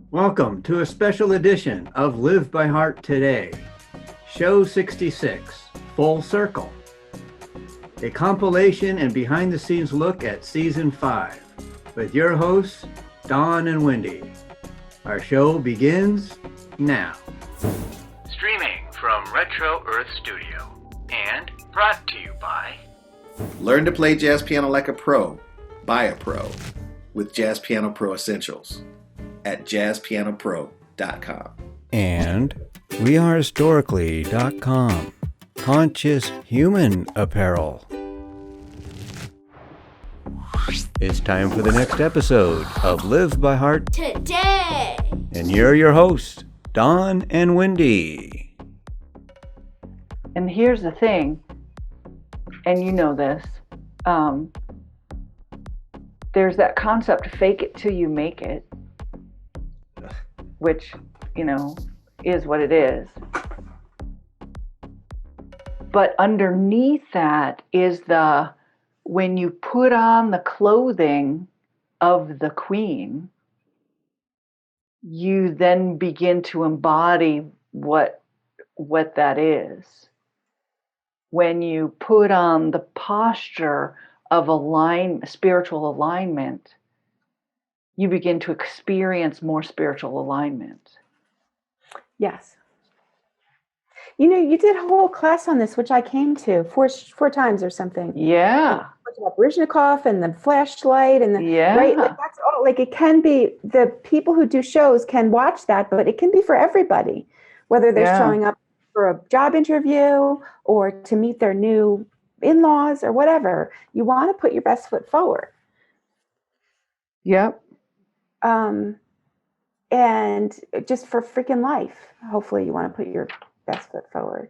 Welcome to a special edition of Live by Heart Today, Show 66, Full Circle, a compilation and behind-the-scenes look at Season 5, with your hosts, Don and Wendy. Our show begins now. Streaming from Retro Earth Studio, and brought to you by... Learn to play jazz piano like a pro, by a pro, with Jazz Piano Pro Essentials at jazzpianopro.com. And wearehistorically.com, conscious human apparel. It's time for the next episode of Live by Heart Today. And you're your hosts, Don and Wendy. And here's the thing, and you know this, there's that concept, fake it till you make it, which, is what it is. But underneath that is when you put on the clothing of the queen, you then begin to embody what that is. When you put on the posture of spiritual alignment, you begin to experience more spiritual alignment. Yes. You did a whole class on this, which I came to four times or something. Yeah. Baryshnikov and the flashlight and right. Like that's all. Like it can be, the people who do shows can watch that, but it can be for everybody, whether they're showing up for a job interview or to meet their new in-laws or whatever. You want to put your best foot forward. Yep. And just for freaking life, hopefully you want to put your best foot forward.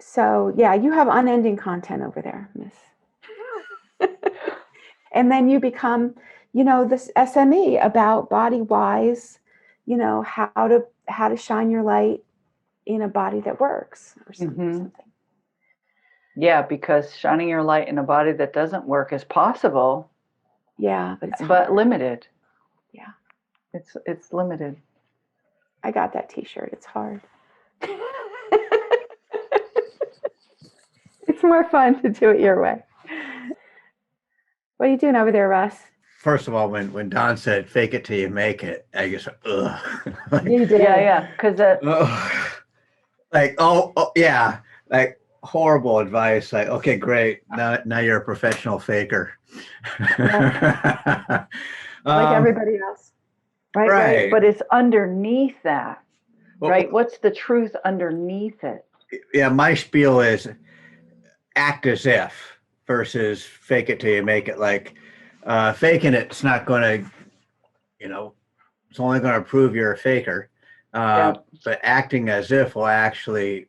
So yeah, you have unending content over there, miss. And then you become, this SME about body-wise, how to shine your light in a body that works or something. Yeah, because shining your light in a body that doesn't work is possible. Yeah, but it's limited. Yeah. It's limited. I got that t-shirt. It's hard. It's more fun to do it your way. What are you doing over there, Russ? First of all, when Don said "fake it till you make it," I just ugh. You did. Yeah, because that. Yeah, like horrible advice. Like, okay, great. Now you're a professional faker. Yeah. Like everybody else. Right. But it's underneath that, right? What's the truth underneath it? Yeah, my spiel is act as if versus fake it till you make it. Like faking it's not going to, it's only going to prove you're a faker. But acting as if will actually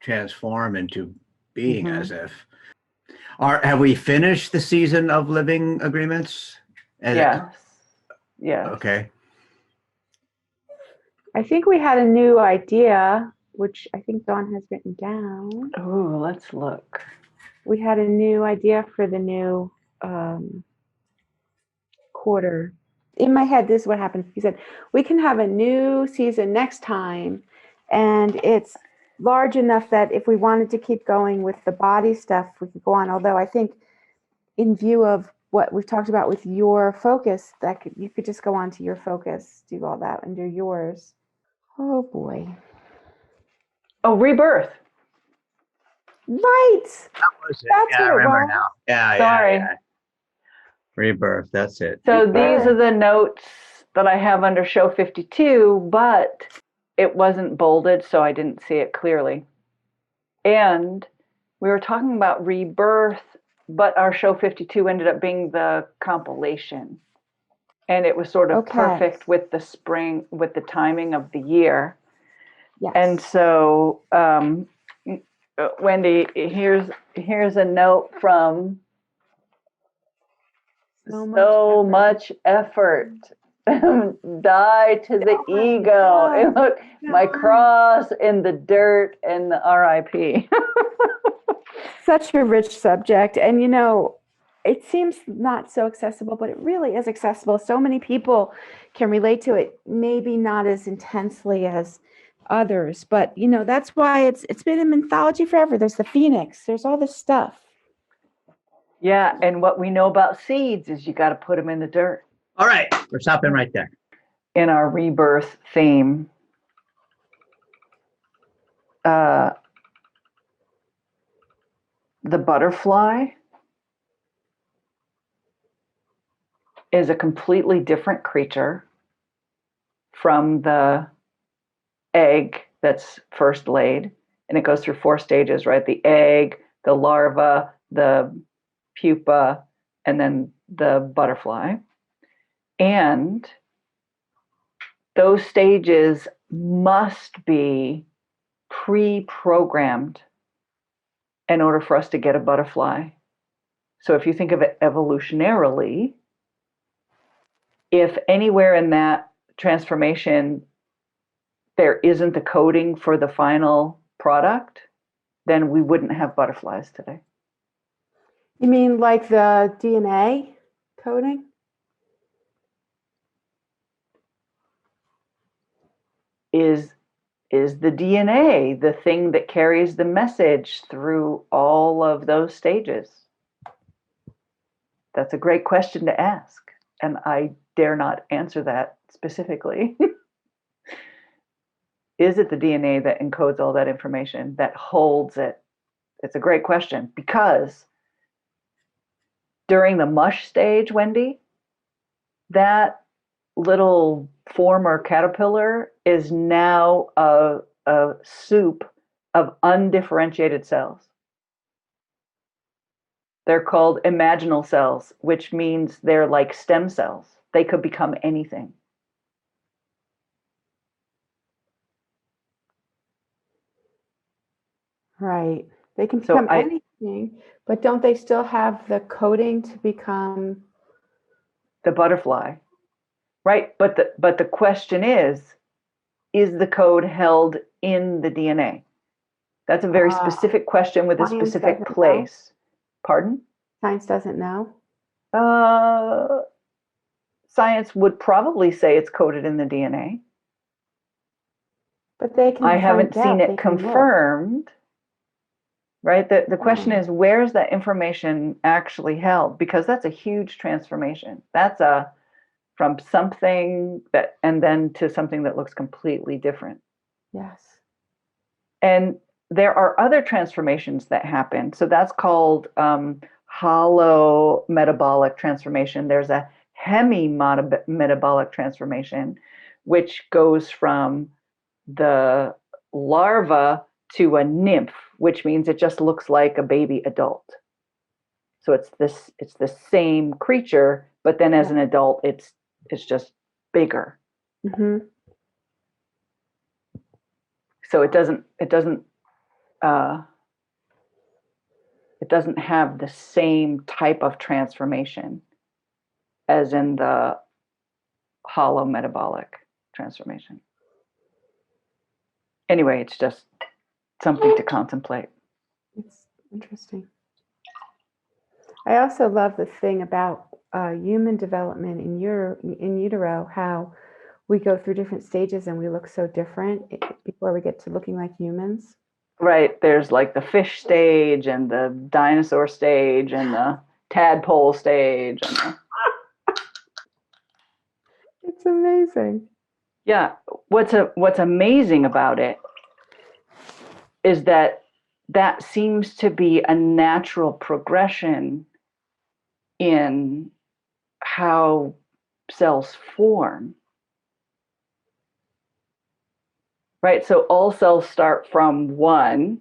transform into being as if. Have we finished the season of living agreements? Yes. Yeah. Okay. I think we had a new idea, which I think Dawn has written down. Oh, let's look. We had a new idea for the new quarter. In my head, this is what happened. He said, we can have a new season next time, and it's large enough that if we wanted to keep going with the body stuff, we could go on. Although I think in view of what we've talked about with your focus, you could just go on to your focus, do all that, and do yours. Oh, boy. Oh, Rebirth. Right. That was it. That's I remember was. now. Yeah. Sorry. Yeah. Rebirth. That's it. So these are the notes that I have under show 52, but it wasn't bolded, so I didn't see it clearly. And we were talking about Rebirth, but our show 52 ended up being the compilation. And it was sort of perfect with the spring, with the timing of the year. Yes. And so, Wendy, here's a note from so much effort. Die to the ego. And look, my cross in the dirt and the RIP. Such a rich subject. And it seems not so accessible, but it really is accessible. So many people can relate to it, maybe not as intensely as others, but that's why it's been in mythology forever. There's the phoenix, there's all this stuff. Yeah, and what we know about seeds is you got to put them in the dirt. All right, we're stopping right there. In our rebirth theme, the butterfly is a completely different creature from the egg that's first laid. And it goes through 4 stages, right? The egg, the larva, the pupa, and then the butterfly. And those stages must be pre-programmed in order for us to get a butterfly. So if you think of it evolutionarily, if anywhere in that transformation there isn't the coding for the final product, then we wouldn't have butterflies today. You mean like the DNA coding? Is the DNA the thing that carries the message through all of those stages? That's a great question to ask, and I dare not answer that specifically. Is it the DNA that encodes all that information, that holds it? It's a great question, because during the mush stage, Wendy, that little former caterpillar is now a soup of undifferentiated cells. They're called imaginal cells, which means they're like stem cells. They could become anything. Right. They can become anything, but don't they still have the coding to become the butterfly? Right. But the question is the code held in the DNA? That's a very specific question with a specific place. Pardon? Science doesn't know? Science would probably say it's coded in the DNA. But they can I haven't seen it confirmed. Right? The question is, where's that information actually held? Because that's a huge transformation. That's from something that, and then to something that looks completely different. Yes. And there are other transformations that happen. So that's called hollow metabolic transformation. There's a hemi-metabolic transformation, which goes from the larva to a nymph, which means it just looks like a baby adult. So it's the same creature, but then as an adult, it's just bigger. Mm-hmm. So it doesn't have the same type of transformation as in the hollow metabolic transformation. Anyway, it's just something to contemplate. It's interesting. I also love the thing about human development in utero, how we go through different stages and we look so different before we get to looking like humans. Right. There's like the fish stage and the dinosaur stage and the tadpole stage. It's amazing. Yeah. What's amazing about it is that seems to be a natural progression in how cells form. Right? So all cells start from 1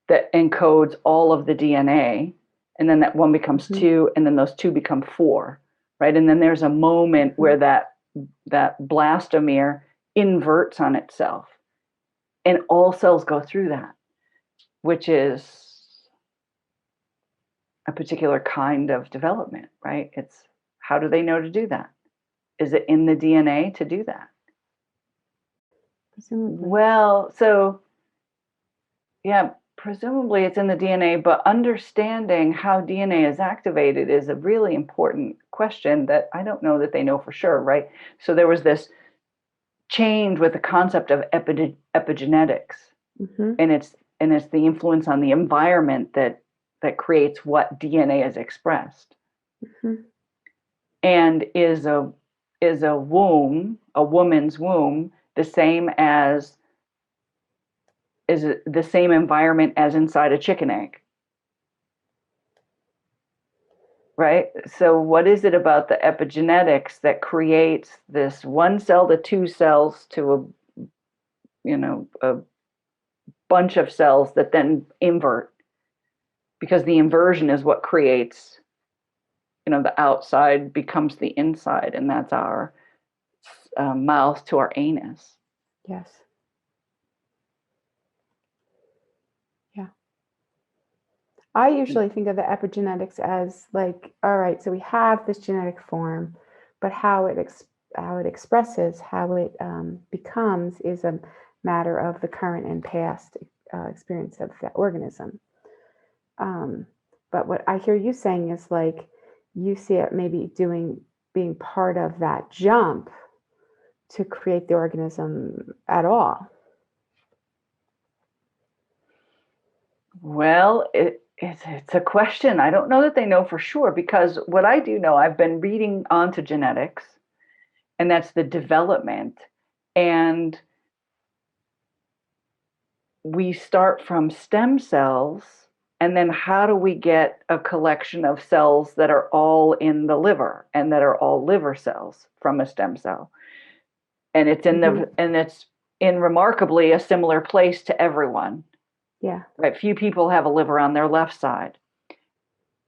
that encodes all of the DNA, and then that 1 becomes 2, and then those 2 become 4, right? And then there's a moment where that blastomere inverts on itself. And all cells go through that, which is a particular kind of development, right? It's how do they know to do that? Is it in the DNA to do that? Presumably. Well, so yeah, presumably it's in the DNA, but understanding how DNA is activated is a really important question that I don't know that they know for sure, right? So there was this change with the concept of epigenetics, Mm-hmm. and it's the influence on the environment that creates what DNA is expressed. Mm-hmm. And is a womb, a woman's womb, the same as is the same environment as inside a chicken egg? Right? So what is it about the epigenetics that creates this one cell to two cells to a bunch of cells that then invert? Because the inversion is what creates, the outside becomes the inside, and that's our mouth to our anus. Yes. Yeah. I usually think of the epigenetics as like, all right, so we have this genetic form, but how it expresses, how it becomes is a matter of the current and past experience of that organism. But what I hear you saying is like, you see it maybe being part of that jump to create the organism at all. Well, it's a question. I don't know that they know for sure, because what I do know, I've been reading onto genetics, and that's the development. And we start from stem cells, and then how do we get a collection of cells that are all in the liver and that are all liver cells from a stem cell? And it's in remarkably a similar place to everyone. Yeah. Right? Few people have a liver on their left side.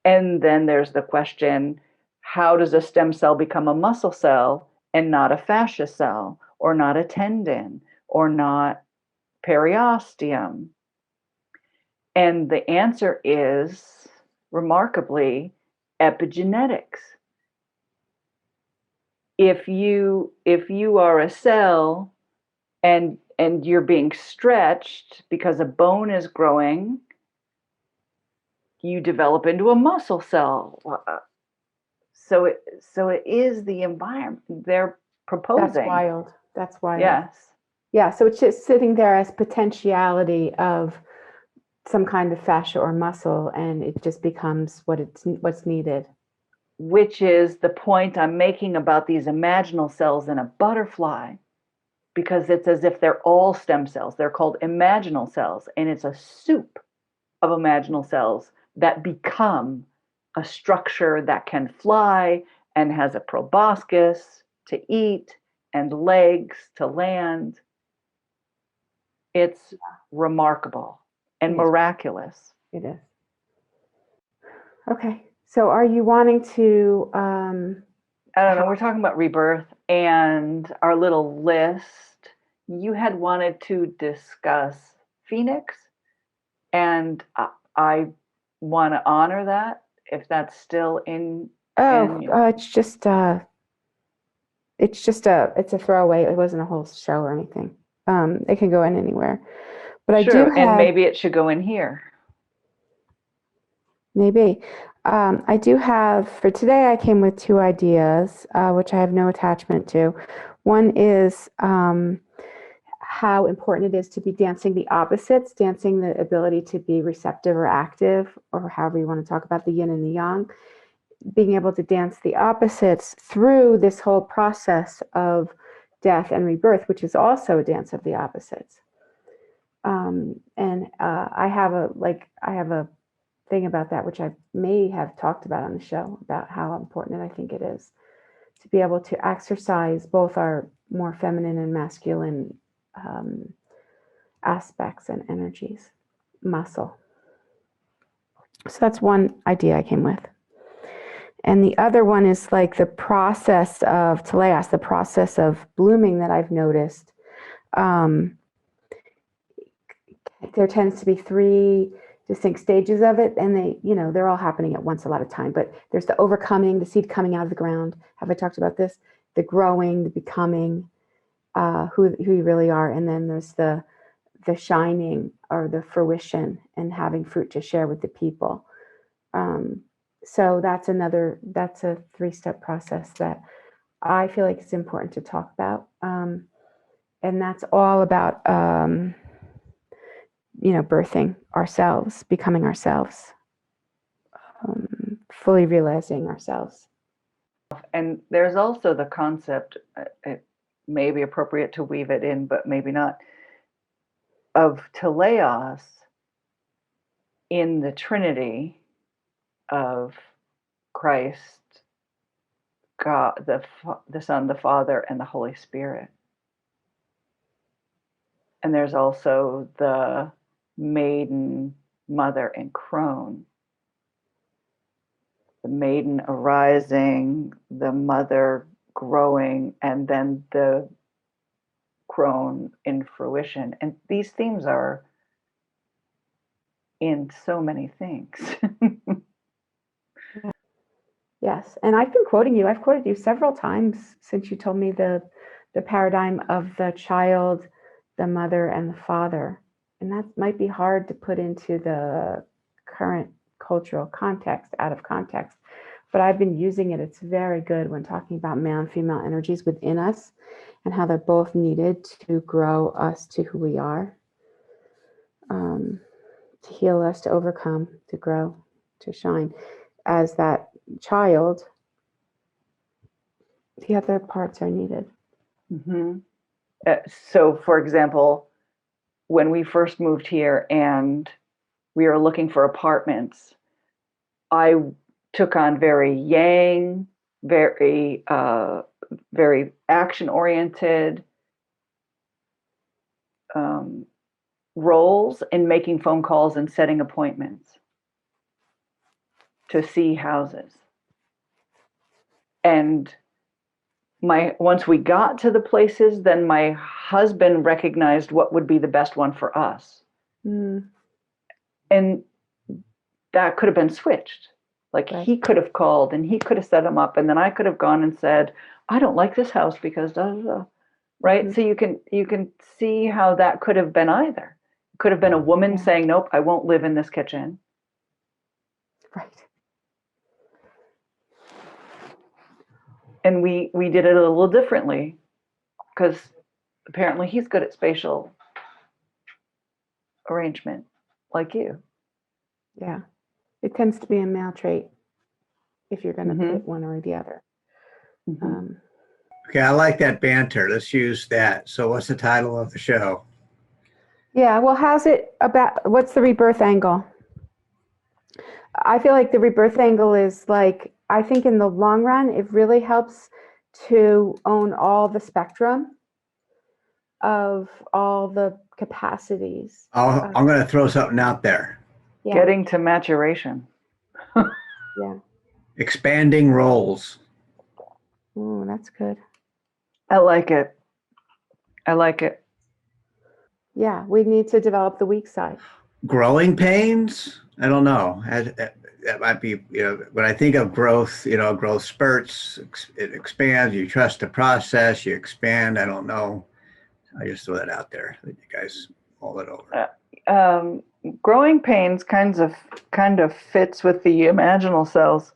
And then there's the question, how does a stem cell become a muscle cell and not a fascia cell, or not a tendon, or not periosteum? And the answer is, remarkably, epigenetics. If you are a cell and you're being stretched because a bone is growing, you develop into a muscle cell. So it is the environment they're proposing. That's wild. That's wild. Yes. Yeah. So it's just sitting there as potentiality of some kind of fascia or muscle, and it just becomes what's needed. Which is the point I'm making about these imaginal cells in a butterfly, because it's as if they're all stem cells. They're called imaginal cells, and it's a soup of imaginal cells that become a structure that can fly and has a proboscis to eat and legs to land. It's remarkable and miraculous. It is. Okay. So are you wanting to I don't know, we're talking about rebirth and our little list. You had wanted to discuss Phoenix, and I want to honor that, if that's still in. it's just it's a throwaway. It wasn't a whole show or anything. It can go in anywhere. But Sure, I do have, and maybe it should go in here. Maybe. I do have, for today, I came with two ideas, which I have no attachment to. One is how important it is to be dancing the opposites, dancing the ability to be receptive or active, or however you want to talk about the yin and the yang, being able to dance the opposites through this whole process of death and rebirth, which is also a dance of the opposites. I have a thing about that, which I may have talked about on the show, about how important I think it is to be able to exercise both our more feminine and masculine aspects and energies, muscle. So that's one idea I came with. And the other one is like the process of teleas, the process of blooming that I've noticed. There tends to be three distinct stages of it, and they're all happening at once a lot of time. But there's the overcoming, the seed coming out of the ground. Have I talked about this? The growing, the becoming, who you really are, and then there's the the shining or the fruition and having fruit to share with the people. So that's a 3-step process that I feel like it's important to talk about. And that's all about, birthing ourselves, becoming ourselves, fully realizing ourselves. And there's also the concept, it may be appropriate to weave it in, but maybe not, of teleos in the Trinity of Christ, God, the Son, the Father, and the Holy Spirit. And there's also the maiden, mother, and crone. The maiden arising, the mother growing, and then the crone in fruition. And these themes are in so many things. Yes, and I've been quoting you. I've quoted you several times since you told me the paradigm of the child, the mother, and the father. And that might be hard to put into the current cultural context, out of context. But I've been using it. It's very good when talking about male and female energies within us and how they're both needed to grow us to who we are, to heal us, to overcome, to grow, to shine. As that child, the other parts are needed. Mm-hmm. So, for example, when we first moved here and we were looking for apartments, I took on very yang, very action-oriented roles in making phone calls and setting appointments to see houses. And once we got to the places, then my husband recognized what would be the best one for us. Mm. And that could have been switched. Like, right. He could have called and he could have set them up, and then I could have gone and said, I don't like this house because da, da, da. Right? Mm-hmm. So you can see how that could have been either. It could have been a woman saying, nope, I won't live in this kitchen. Right. And we did it a little differently because apparently he's good at spatial arrangement, like you. Yeah. It tends to be a male trait if you're going to Mm-hmm. put one or the other. Mm-hmm. Okay, I like that banter. Let's use that. So what's the title of the show? Yeah, well, what's the rebirth angle? I feel like the rebirth angle is like, I think in the long run, it really helps to own all the spectrum of all the capacities. I'm going to throw something out there. Yeah. Getting to maturation. Yeah. Expanding roles. Oh, that's good. I like it. Yeah, we need to develop the weak side. Growing pains? I don't know. That might be, when I think of growth, growth spurts, it expands, you trust the process, you expand. I don't know. I just throw that out there. Let you guys mull it over. Growing pains kind of fits with the imaginal cells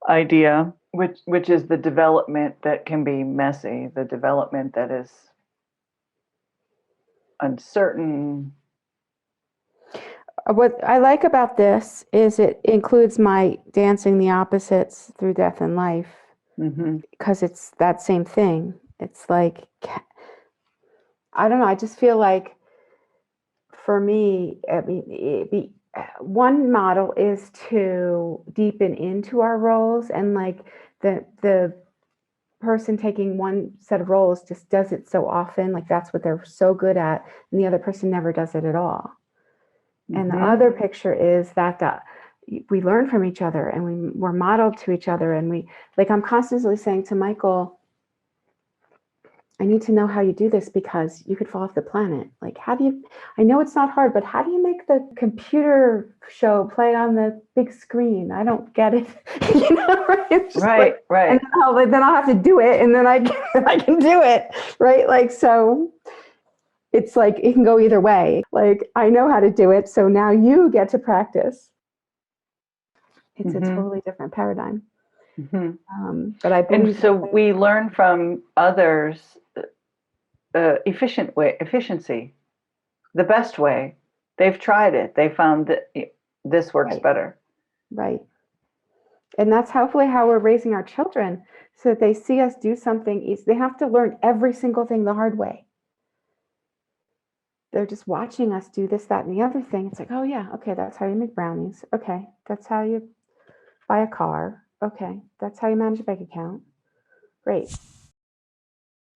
idea, which is the development that can be messy, the development that is uncertain. What I like about this is it includes my dancing the opposites through death and life, because it's that same thing. It's like, I don't know, I just feel like for me, I mean, one model is to deepen into our roles, and like the person taking one set of roles just does it so often, like that's what they're so good at, and the other person never does it at all. And the other picture is that we learn from each other, and we're modeled to each other. And I'm constantly saying to Michael, I need to know how you do this because you could fall off the planet. Like, I know it's not hard, but how do you make the computer show play on the big screen? I don't get it. Right? Right. And then I'll have to do it, and then I can do it. Right. Like, so It's like it can go either way. Like, I know how to do it, so now you get to practice. It's a totally different paradigm. But I believe. And so we learn from others efficiency, the best way. They've tried it. They found that this works better. Right. And that's hopefully how we're raising our children, so that they see us do something easy. They have to learn every single thing the hard way. They're just watching us do this, that, and the other thing. It's like, oh yeah, okay, that's how you make brownies. Okay, that's how you buy a car. Okay, that's how you manage a bank account. Great.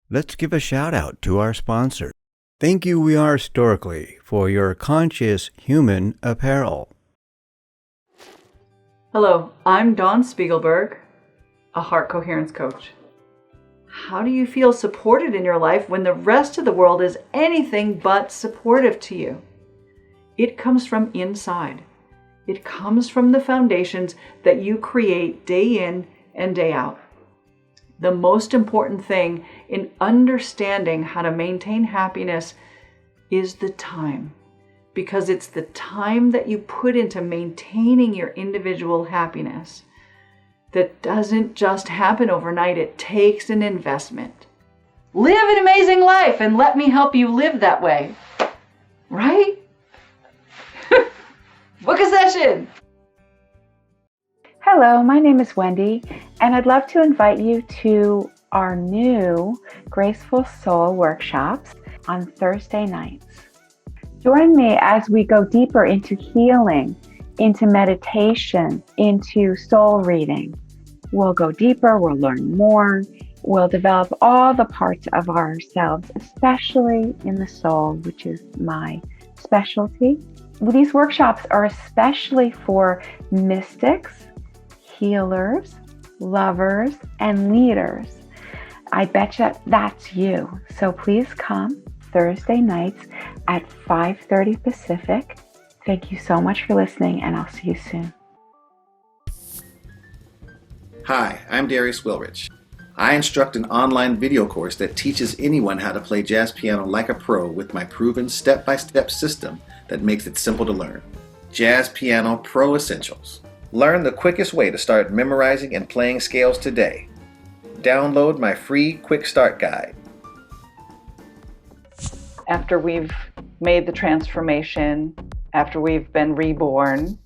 Let's give a shout out to our sponsor. Thank you, We Are Storkly, for your conscious human apparel. Hello, I'm Dawn Spiegelberg, a heart coherence coach. How do you feel supported in your life when the rest of the world is anything but supportive to you? It comes from inside. It comes from the foundations that you create day in and day out. The most important thing in understanding how to maintain happiness is the time, because it's the time that you put into maintaining your individual happiness that doesn't just happen overnight. It takes an investment. Live an amazing life and let me help you live that way. Right? Book a session. Hello, my name is Wendy, and I'd love to invite you to our new Graceful Soul workshops on Thursday nights. Join me as we go deeper into healing, into meditation, into soul reading. We'll go deeper, we'll learn more, we'll develop all the parts of ourselves, especially in the soul, which is my specialty. These workshops are especially for mystics, healers, lovers, and leaders. I bet you that's you. So please come Thursday nights at 5:30 Pacific. Thank you so much for listening, and I'll see you soon. Hi, I'm Darius Wilrich. I instruct an online video course that teaches anyone how to play jazz piano like a pro with my proven step-by-step system that makes it simple to learn. Jazz Piano Pro Essentials. Learn the quickest way to start memorizing and playing scales today. Download my free quick start guide. After we've made the transformation, after we've been reborn,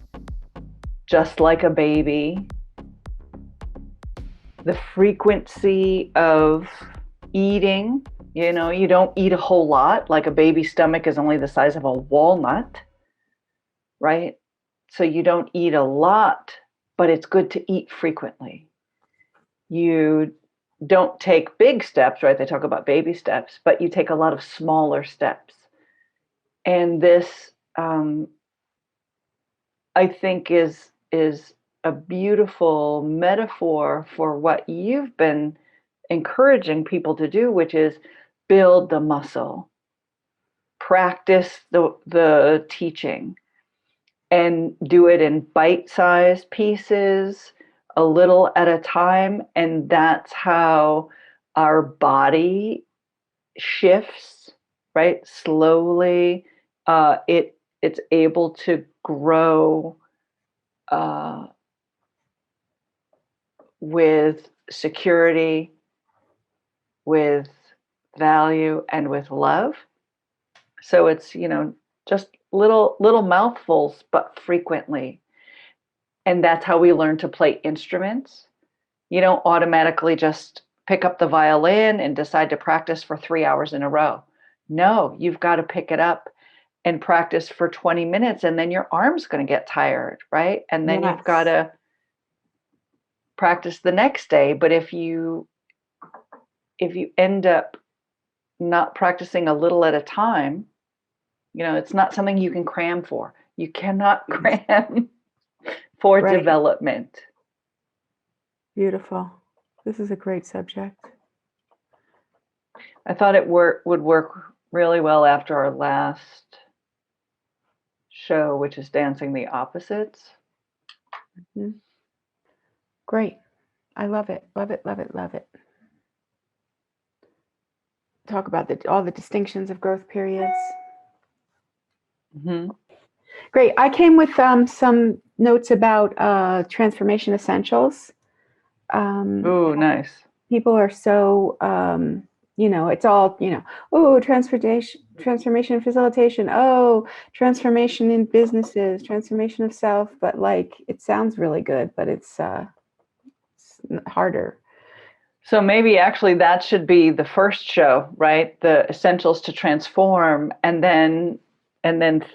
just like a baby, the frequency of eating, you don't eat a whole lot. Like a baby's stomach is only the size of a walnut, right? So you don't eat a lot, but it's good to eat frequently. You don't take big steps, right? They talk about baby steps, but you take a lot of smaller steps. And this, I think, is a beautiful metaphor for what you've been encouraging people to do, which is build the muscle, practice the teaching, and do it in bite-sized pieces, a little at a time. And that's how our body shifts, right? Slowly, it's able to grow with security, with value, and with love. So it's, just little mouthfuls, but frequently. And that's how we learn to play instruments. You don't automatically just pick up the violin and decide to practice for 3 hours in a row. No, you've got to pick it up and practice for 20 minutes, and then your arm's going to get tired, right? And then you've got to practice the next day. But if you end up not practicing a little at a time, it's not something you can cram for. You cannot cram for development. Beautiful. This is a great subject. I thought it would work really well after our last show, which is Dancing the Opposites. Mm-hmm. Great. I love it. Love it, love it, love it. talk about all the distinctions of growth periods. Mm-hmm. Great. I came with some notes about transformation essentials. Oh, nice. People are so, it's all, oh, transformation facilitation. Oh, transformation in businesses, transformation of self. But like, it sounds really good, but it's harder. So maybe actually that should be the first show, right? The essentials to transform, and then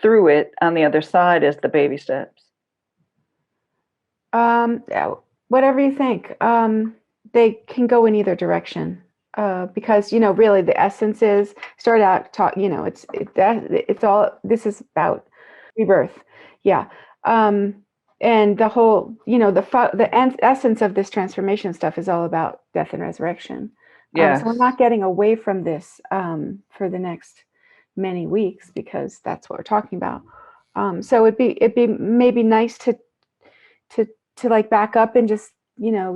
through it on the other side is the baby steps. Yeah, whatever you think. They can go in either direction, because really the essence is start out talk. It's all. This is about rebirth. Yeah. And the whole, essence of this transformation stuff is all about death and resurrection. Yes. So we're not getting away from this for the next many weeks, because that's what we're talking about. So it'd be maybe nice to like back up and just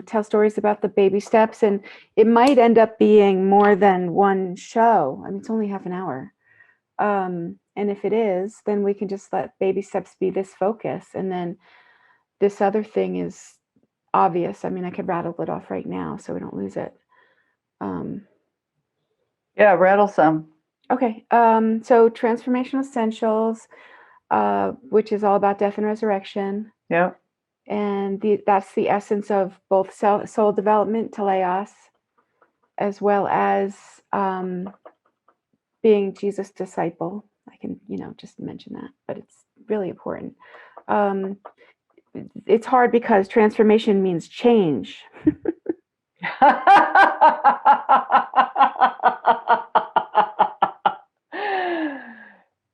tell stories about the baby steps, and it might end up being more than one show. I mean, it's only half an hour. And if it is, then we can just let baby steps be this focus, and then this other thing is obvious. I mean, I could rattle it off right now so we don't lose it. Yeah, rattle some. Okay. So transformational essentials, which is all about death and resurrection. Yeah. And that's the essence of both soul development, teleos, as well as being Jesus' disciple. I can, just mention that, but it's really important. It's hard because transformation means change.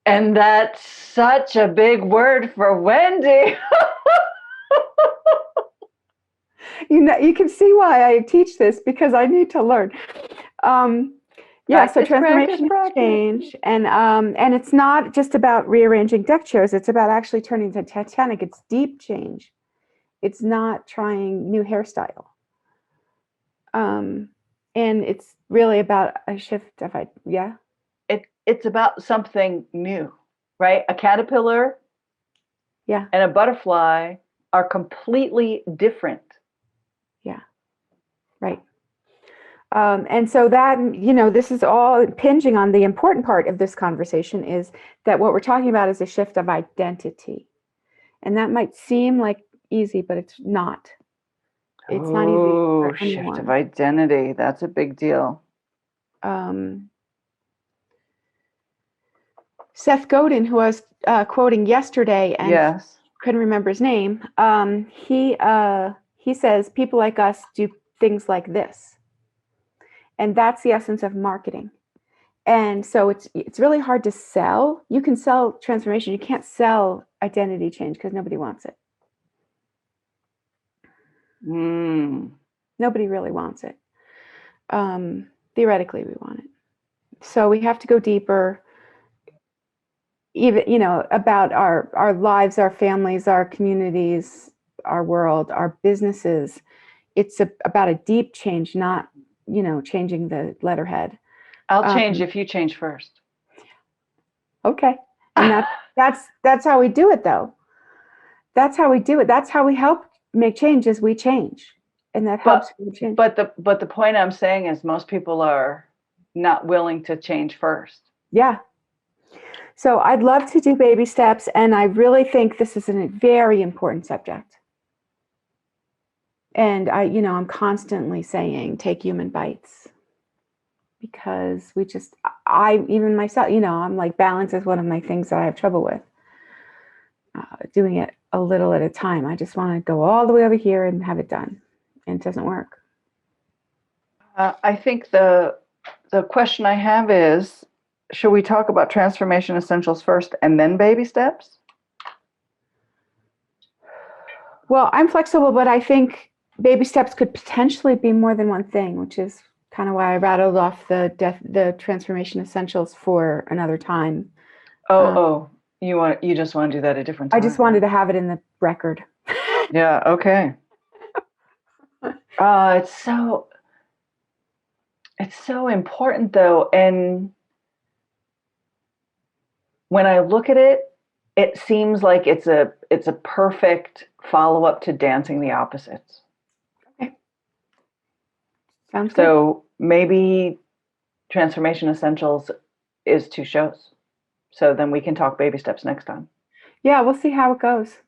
And that's such a big word for Wendy. You can see why I teach this, because I need to learn. So transformation is change, and it's not just about rearranging deck chairs. It's about actually turning to Titanic. It's deep change. It's not trying new hairstyle. And it's really about a shift of It's about something new, right? A caterpillar, and a butterfly are completely different. Yeah, right. And so that, this is all impinging on the important part of this conversation, is that what we're talking about is a shift of identity. And that might seem like easy, but it's not. It's not easy for anyone. Shift of identity. That's a big deal. Seth Godin, who I was quoting yesterday and couldn't remember his name, he says people like us do things like this. And that's the essence of marketing. And so it's really hard to sell. You can sell transformation. You can't sell identity change because nobody wants it. Nobody really wants it. Theoretically, we want it. So we have to go deeper, even, about our lives, our families, our communities, our world, our businesses. It's about a deep change, not, changing the letterhead. I'll change if you change first. Okay. And that's how we do it, though. That's how we do it. That's how we help make change, is we change. And that helps change. But the point I'm saying is most people are not willing to change first. Yeah. So I'd love to do baby steps, and I really think this is a very important subject. And I'm constantly saying, take human bites, because even myself, I'm like, balance is one of my things that I have trouble with. Doing it a little at a time. I just want to go all the way over here and have it done, and it doesn't work. I think the question I have is, should we talk about transformation essentials first and then baby steps? Well, I'm flexible, but I think baby steps could potentially be more than one thing, which is kind of why I rattled off the transformation essentials for another time. You just want to do that at a different time? I just wanted to have it in the record. Yeah. It's so important though. And when I look at it, it seems like it's a perfect follow-up to Dancing the Opposites. Okay. Sounds good. So maybe Transformation Essentials is 2 shows. So then we can talk baby steps next time. Yeah, we'll see how it goes.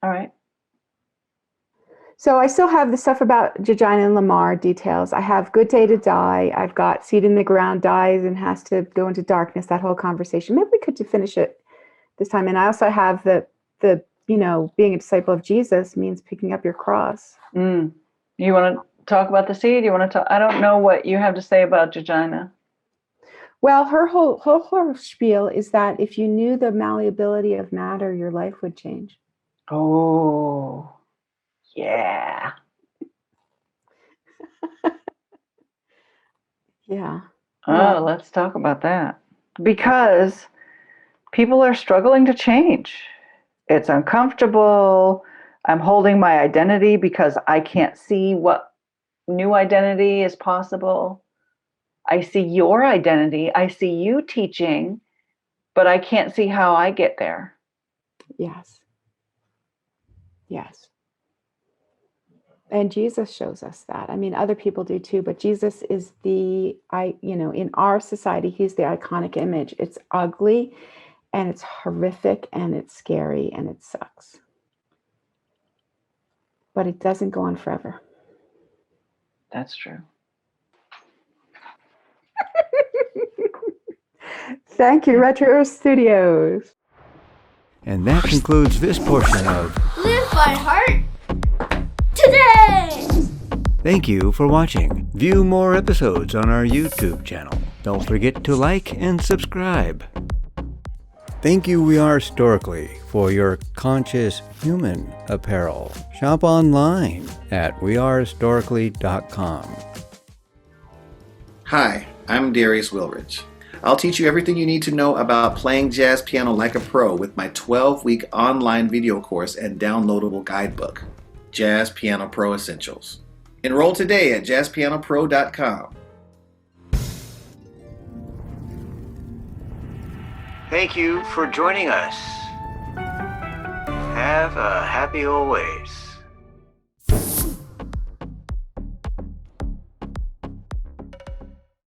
All right. So I still have the stuff about Jejina and Lamar details. I have Good Day to Die. I've got Seed in the Ground dies and has to go into darkness, that whole conversation. Maybe we could finish it this time. And I also have the being a disciple of Jesus means picking up your cross. You want to talk about the seed? You want to talk? I don't know what you have to say about Jejina. Well, her whole spiel is that if you knew the malleability of matter, your life would change. Oh, yeah. Yeah. Oh, let's talk about that. Because people are struggling to change. It's uncomfortable. I'm holding my identity because I can't see what new identity is possible. I see your identity. I see you teaching, but I can't see how I get there. Yes. Yes. And Jesus shows us that. I mean, other people do too, but Jesus is in our society, he's the iconic image. It's ugly and it's horrific and it's scary and it sucks. But it doesn't go on forever. That's true. Thank you, Retro Studios. And that concludes this portion of Live by Heart today! Thank you for watching. View more episodes on our YouTube channel. Don't forget to like and subscribe. Thank you, We Are Storically, for your conscious human apparel. Shop online at wearehistorically.com. Hi, I'm Darius Wilrich. I'll teach you everything you need to know about playing jazz piano like a pro with my 12-week online video course and downloadable guidebook, Jazz Piano Pro Essentials. Enroll today at jazzpianopro.com. Thank you for joining us. Have a happy always.